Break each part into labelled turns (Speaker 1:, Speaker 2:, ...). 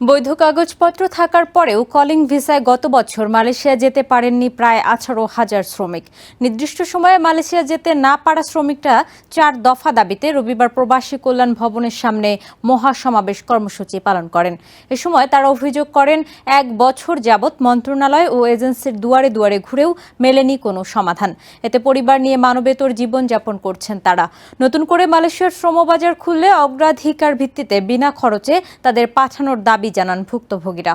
Speaker 1: বৈধ কাগজপত্র থাকার পরেও কলিং ভিসায় গত বছর মালয়েশিয়া যেতে পারেননি প্রায় 18,000 শ্রমিক। নির্দিষ্ট সময়ে মালয়েশিয়া যেতে না পারা শ্রমিকরা 4 দফা দাবিতে রবিবার প্রবাসী কল্যাণ ভবনের সামনে মহাসমাবেশ কর্মসূচি পালন করেন। এ সময় তারা অভিযোগ করেন, 1 বছর যাবৎ মন্ত্রণালয় ও এজেন্সির দুয়ারে দুয়ারে ঘুরেও মেলেনি কোনো সমাধান। এতে পরিবার নিয়ে মানবেতর জীবনযাপন করছেন তারা। নতুন করে মালয়েশিয়ার শ্রমবাজার খুললে অগ্রাধিকার ভিত্তিতে বিনা খরচে তাদের পাঠানোর দাবি জানান ভুক্তভোগীরা।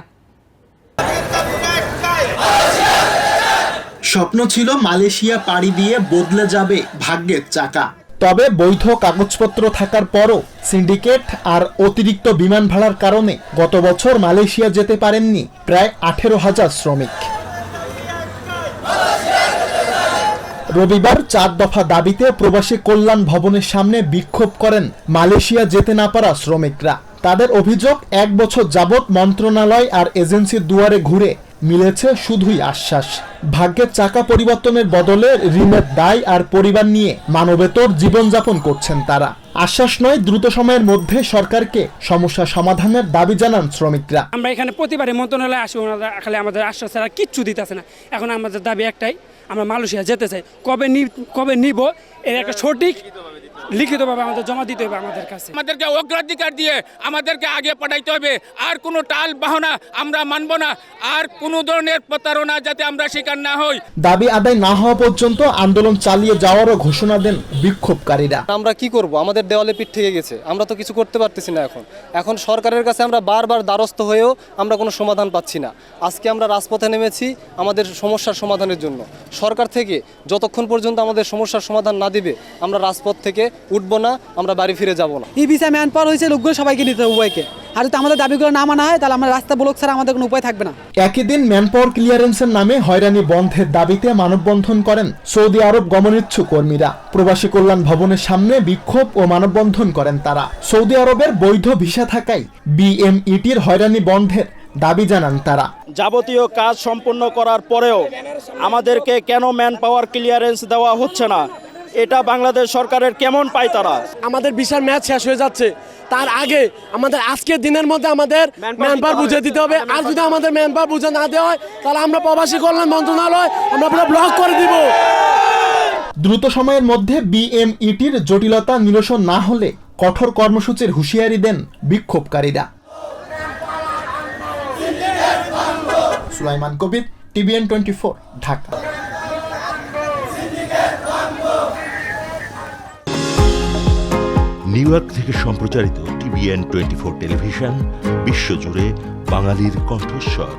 Speaker 2: স্বপ্ন ছিল মালয়েশিয়া পাড়ি দিয়ে বদলে যাবে ভাগ্যের চাকা।
Speaker 3: তবে বৈধ কাগজপত্র থাকার পরও সিন্ডিকেট আর অতিরিক্ত বিমান ভাড়ার কারণে গত বছর মালয়েশিয়া যেতে পারেননি প্রায় 18,000 শ্রমিক। রবিবার 4 দফা দাবিতে প্রবাসী কল্যাণ ভবনের সামনে বিক্ষোভ করেন মালয়েশিয়া যেতে না পারা শ্রমিকরা। তাদের অভিযোগ, 1 বছর যাবৎ মন্ত্রণালয় আর এজেন্সির দুয়ারে ঘুরে মিলেছে শুধুই আশ্বাস। ভাগ্যের চাকা পরিবর্তনের বদলে ঋণের দায় আর পরিবার নিয়ে মানবেতর জীবনযাপন করছেন তারা। আশ্বাস নয়, দ্রুত সময়ের মধ্যে সরকারকে সমস্যা সমাধানের দাবি জানান শ্রমিকরা।
Speaker 4: আমরা এখানে প্রতিবারই মন্ত্রণালয়ে আসি, ওনারা খালি আমাদের আশ্বাস ছাড়া কিচ্ছু দিতেছে না। এখন আমাদের দাবি একটাই, আমরা মালয়েশিয়া যেতে চাই। কবে নিব এর একটা সঠিক লিখিতভাবে আমাদের জমা দিতে হবে আমাদের কাছে।
Speaker 5: আমাদেরকে অগ্রাধিকার দিয়ে আমাদেরকে আগে পাঠাইতে হবে। আর কোনো টাল বাহানা আমরা মানব না। আর কোনো ধরনের প্রতারণা যাতে আমরা শিকার না হই।
Speaker 3: দাবি আদায় না হওয়া পর্যন্ত আন্দোলন চালিয়ে যাওয়ারও ঘোষণা দেন বিক্ষোভকারীরা।
Speaker 6: আমরা কি করব? আমাদের দেওয়ালে পিঠ থেকে গেছে, আমরা তো কিছু করতে পারতেছি না। এখন সরকারের কাছে আমরা বারবার দ্বারস্থ হয়েও আমরা কোনো সমাধান পাচ্ছি না। আজকে আমরা রাজপথে নেমেছি আমাদের সমস্যার সমাধানের জন্য। সরকার থেকে যতক্ষণ পর্যন্ত আমাদের সমস্যার সমাধান না দিবে আমরা রাজপথ থেকে উঠবো না, আমরা বাড়ি ফিরে যাব না।
Speaker 7: এই ভিসা ম্যান পাওয়ার হয়েছে, লোকগুলো সবাইকে নিতে হবে, উভয়কে। আর যদি আমাদের দাবিগুলো না মানা হয় তাহলে আমরা রাস্তা ব্লক ছাড়া আমাদের কোনো উপায় থাকবে না।
Speaker 3: একই দিন ম্যানপাওয়ার ক্লিয়ারেন্সের নামে হয়রানি বন্ধের দাবিতে মানববন্ধন করেন সৌদি আরব গমনেচ্ছু কর্মীরা। প্রবাসী কল্যাণ ভবনের সামনে বিক্ষোভ ও মানববন্ধন করেন তারা। সৌদি আরবের বৈধ ভিসা থাকায় বিএমইটির হয়রানি বন্ধের দাবি জানান তারা।
Speaker 8: যাবতীয় কাজ সম্পন্ন করার পরেও আমাদেরকে কেন ম্যান পাওয়ার ক্লিয়ারেন্স দেওয়া হচ্ছে না? এটা বাংলাদেশ সরকারের কেমন পায় তারা?
Speaker 9: আমাদের ভিসার ম্যাচ শেষ হয়ে যাচ্ছে, তার আগে আমাদের আজকের দিনের মধ্যে আমাদের ম্যান পাওয়ার বুঝে দিতে হবে। আর যদি আমাদের ম্যান পাওয়ার বুঝে না দেওয়া হয় তাহলে আমরা প্রবাসী কল্যাণ মন্ত্রণালয় আমরা পুরো ব্লক করে দিব।
Speaker 3: দ্রুত সময়ের মধ্যে বিএমইটির জটিলতা নিরসন না হলে কঠোর কর্মসূচির হুঁশিয়ারি দেন বিক্ষোভকারীরা। সুলাইমান কবির, TVN 24, ঢাকা।
Speaker 10: নিউ ইয়র্ক থেকে সম্প্রচারিত TVN 24 টেলিভিশন বিশ্বজুড়ে বাঙালির কণ্ঠস্বর।